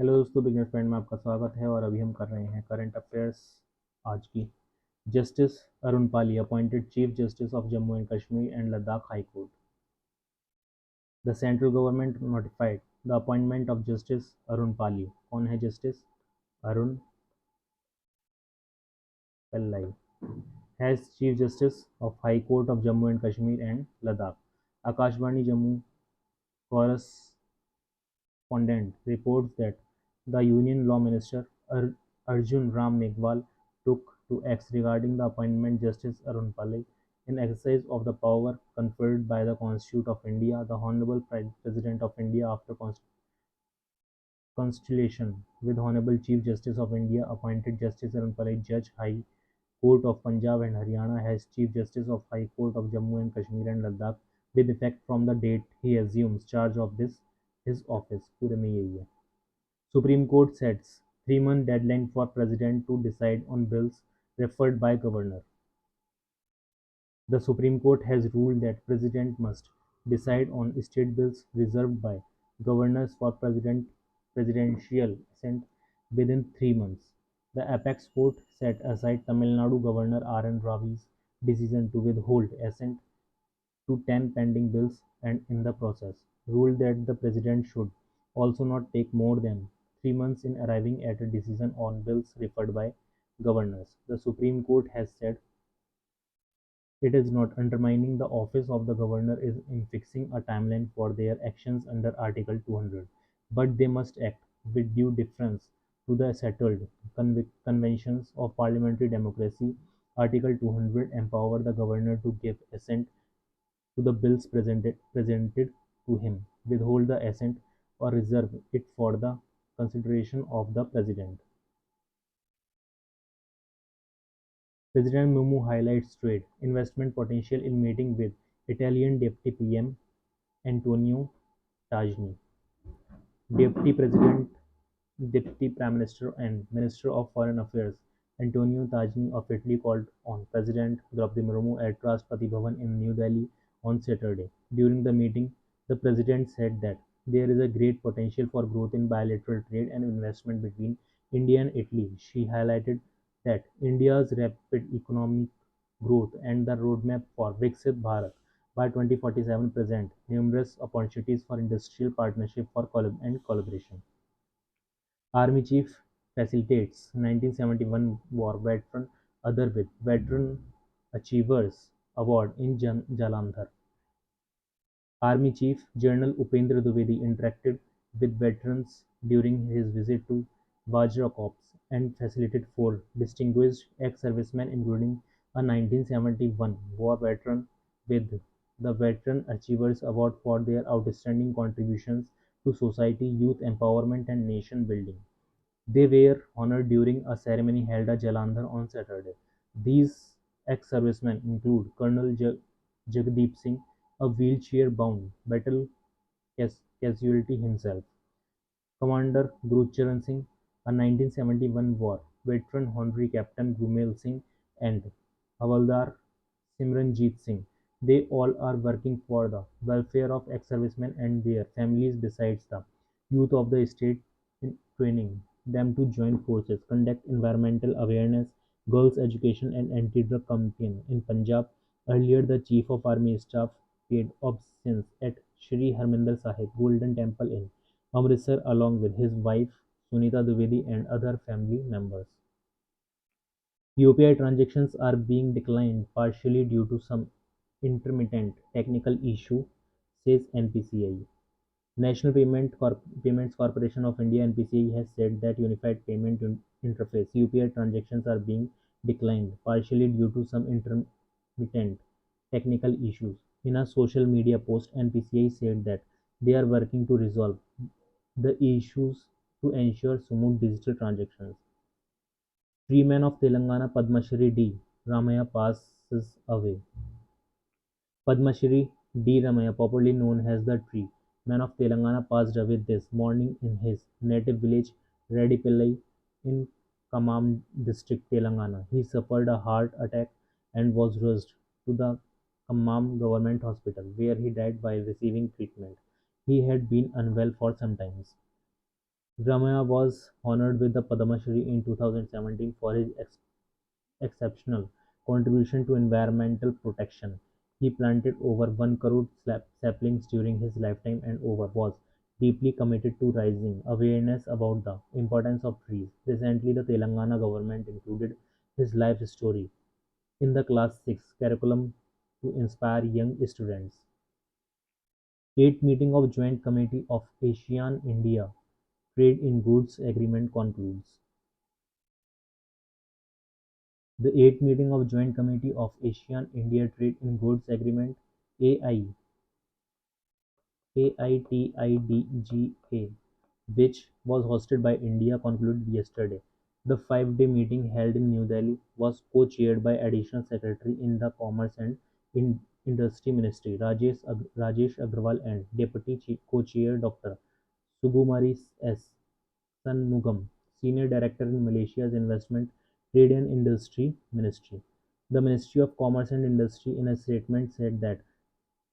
Hello दोस्तों, beginner friend में आपका स्वागत है और अभी हम कर रहे हैं करंट अफेयर्स आज की। Justice Arun Pali appointed chief justice of Jammu and Kashmir and Ladakh high court. The central government notified the appointment of justice Arun Pali. कौन है justice Arun Pallai has chief justice of high court of Jammu and Kashmir and Ladakh. Akashvani Jammu correspondent reports that the Union Law Minister Arjun Ram Meghwal took to X regarding the appointment Justice Arun Pillai in exercise of the power conferred by the Constitution of India. The Honorable President of India, after consultation with Honorable Chief Justice of India, appointed Justice Arun Pillai, Judge High Court of Punjab and Haryana, as Chief Justice of High Court of Jammu and Kashmir and Ladakh with effect from the date he assumes charge of this his office. पूरे में यही है। Supreme Court sets 3-month deadline for President to decide on bills referred by Governor. The Supreme Court has ruled that President must decide on state bills reserved by governors for presidential assent within 3 months. The apex court set aside Tamil Nadu Governor R.N. Ravi's decision to withhold assent to 10 pending bills and in the process ruled that the president should also not take more than 3 months in arriving at a decision on bills referred by governors. The Supreme Court has said it is not undermining the office of the governor is in fixing a timeline for their actions under Article 200, but they must act with due deference to the settled conventions of parliamentary democracy. Article 200 empower the governor to give assent to the bills presented to him, withhold the assent, or reserve it for the consideration of the President. President Mumu highlights trade investment potential in meeting with Italian Deputy PM Antonio Tajani. Deputy President, Deputy Prime Minister and Minister of Foreign Affairs Antonio Tajani of Italy called on President Draupadi Murmu at Rashtrapati Bhavan in New Delhi on Saturday. During the meeting, the President said that there is a great potential for growth in bilateral trade and investment between India and Italy. She highlighted that India's rapid economic growth and the roadmap for Viksit Bharat by 2047 present numerous opportunities for industrial partnership and collaboration. Army Chief facilitates 1971 war veteran other with Veteran Achievers Award in Jalandhar. Army Chief General Upendra Dwivedi interacted with veterans during his visit to Vajra Corps and facilitated four distinguished ex-servicemen including a 1971 war veteran with the Veteran Achievers Award for their outstanding contributions to society, youth empowerment and nation building. They were honored during a ceremony held at Jalandhar on Saturday. These ex-servicemen include Colonel Jagdeep Singh, a wheelchair-bound battle casualty himself, Commander Gurcharan Singh, a 1971 war veteran Honorary Captain Gurmel Singh, and Havaldar Simranjeet Singh. They all are working for the welfare of ex-servicemen and their families besides the youth of the state in training them to join forces, conduct environmental awareness, girls' education and anti-drug campaign in Punjab. Earlier, the Chief of Army Staff paid obeisance at Shri Harmandir Sahib Golden Temple in Amritsar along with his wife Sunita Dwivedi and other family members. UPI transactions are being declined partially due to some intermittent technical issue, says NPCI. National Payments Corporation of India (NPCI) has said that Unified Payment Interface (UPI) transactions are being declined partially due to some intermittent technical issues. In a social media post, NPCI said that they are working to resolve the issues to ensure smooth digital transactions. Freeman of Telangana Padma Shri D. Ramaya passes away. Padma Shri D. Ramaya, popularly known as the Tree Man of Telangana, passed away this morning in his native village Redipillai in Khammam district, Telangana. He suffered a heart attack and was rushed to the Khammam Government Hospital, where he died while receiving treatment. He had been unwell for some time. Ramaya was honored with the Padma Shri in 2017 for his exceptional contribution to environmental protection. He planted over 1 crore saplings during his lifetime and was deeply committed to raising awareness about the importance of trees. Recently, the Telangana government included his life story in the Class 6 curriculum to inspire young students. 8th meeting of Joint Committee of ASEAN-India Trade in Goods Agreement concludes. The 8th meeting of Joint Committee of ASEAN-India Trade in Goods Agreement (AI) AITIDGA, which was hosted by India, concluded yesterday. The five-day meeting held in New Delhi was co-chaired by Additional Secretary in the Commerce and Industry Ministry Rajesh Agrawal and Deputy Co-Chair Dr. Sukumari S. Shanmugam, Senior Director in Malaysia's Investment, Trade and Industry Ministry. The Ministry of Commerce and Industry in a statement said that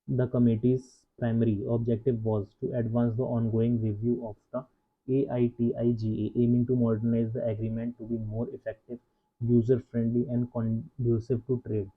the committee's primary objective was to advance the ongoing review of the AITIGA, aiming to modernize the agreement to be more effective, user-friendly, and conducive to trade.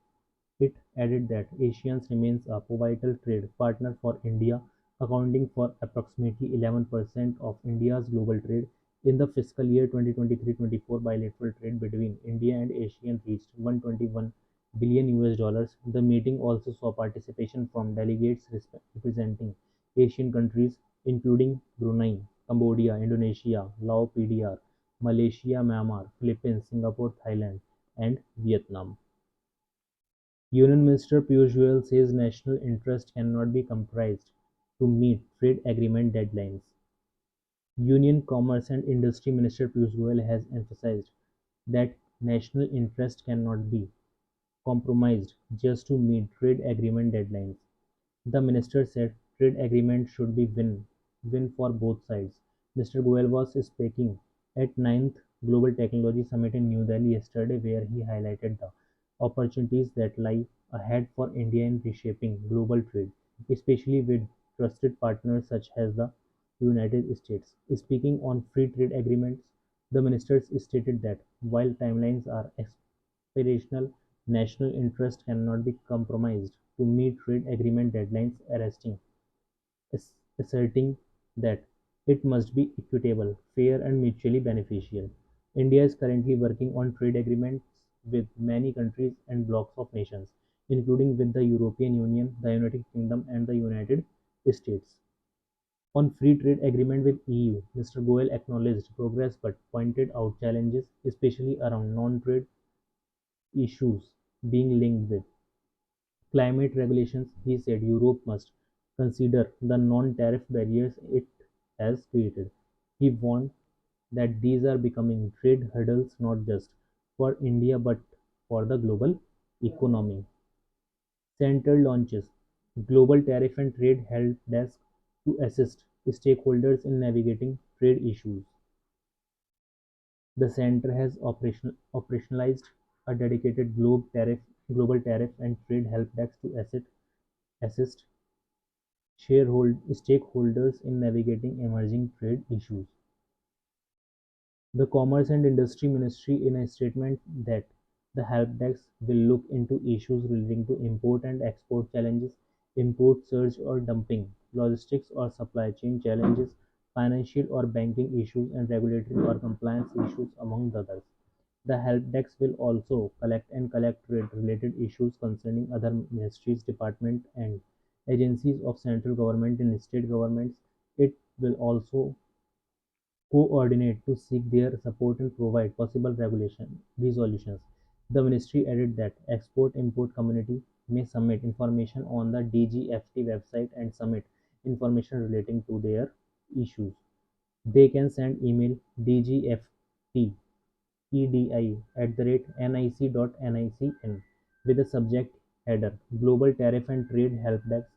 It added that ASEAN remains a vital trade partner for India, accounting for approximately 11% of India's global trade. In the fiscal year 2023-24, bilateral trade between India and ASEAN reached $121 billion. The meeting also saw participation from delegates representing Asian countries, including Brunei, Cambodia, Indonesia, Laos, PDR, Malaysia, Myanmar, Philippines, Singapore, Thailand, and Vietnam. Union Minister Piyush Goyal says national interest cannot be compromised to meet trade agreement deadlines. Union Commerce and Industry Minister Piyush Goyal has emphasized that national interest cannot be compromised just to meet trade agreement deadlines. The minister said trade agreement should be win for both sides. Mr. Goyal was speaking at ninth Global Technology Summit in New Delhi yesterday, where he highlighted the opportunities that lie ahead for India in reshaping global trade, especially with trusted partners such as the United States. Speaking on free trade agreements, the ministers stated that while timelines are aspirational, national interest cannot be compromised to meet trade agreement deadlines, asserting that it must be equitable, fair, and mutually beneficial. India is currently working on trade agreements with many countries and blocs of nations, including with the European Union, the United Kingdom, and the United States. On free trade agreement with EU, Mr. Goyal acknowledged progress but pointed out challenges, especially around non-trade issues being linked with climate regulations. He said Europe must consider the non-tariff barriers it has created. He warned that these are becoming trade hurdles not just for India but for the global economy. Center launches Global Tariff and Trade Help Desk to assist stakeholders in navigating trade issues. The center has operationalized a dedicated global tariff and trade help desk to assist stakeholders in navigating emerging trade issues. The Commerce and Industry Ministry in a statement that the help desk will look into issues relating to import and export challenges, import surge or dumping, logistics or supply chain challenges, financial or banking issues, and regulatory or compliance issues, among others. The help desk will also collect trade-related issues concerning other ministries, departments, and agencies of central government and state governments. It will also coordinate to seek their support and provide possible regulation resolutions. The ministry added that export-import community may submit information on the DGFT website and submit information relating to their issues. They can send email dgft edi@nic.nic.in with the subject header Global Tariff and Trade Help Desk,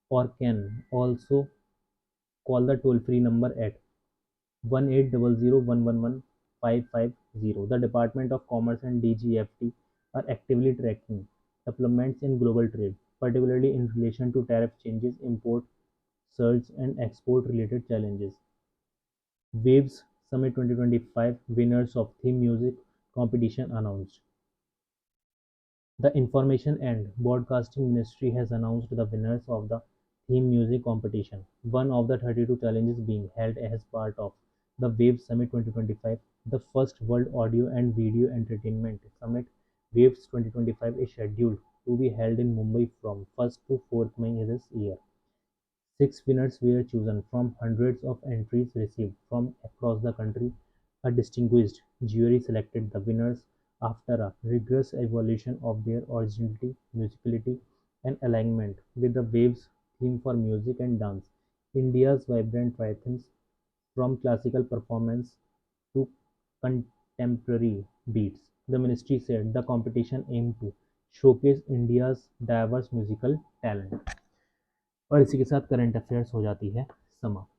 or can also call the toll-free number at 1800 The Department of Commerce and DGFT are actively tracking developments in global trade, particularly in relation to tariff changes, import surge, and export related challenges. Waves Summit 2025 winners of theme music competition announced. The Information and Broadcasting Ministry has announced the winners of the theme music competition, one of the 32 challenges being held as part of the Waves Summit 2025, the first World Audio and Video Entertainment Summit. Waves 2025 is scheduled to be held in Mumbai from 1st to 4th May this year. Six winners were chosen from hundreds of entries received from across the country. A distinguished jury selected the winners after a rigorous evaluation of their originality, musicality, and alignment with the Waves theme for music and dance. India's vibrant rhythms, from classical performance to contemporary beats. The ministry said the competition aimed to showcase India's diverse musical talent. और इसी के साथ current affairs हो जाती है समाप्त।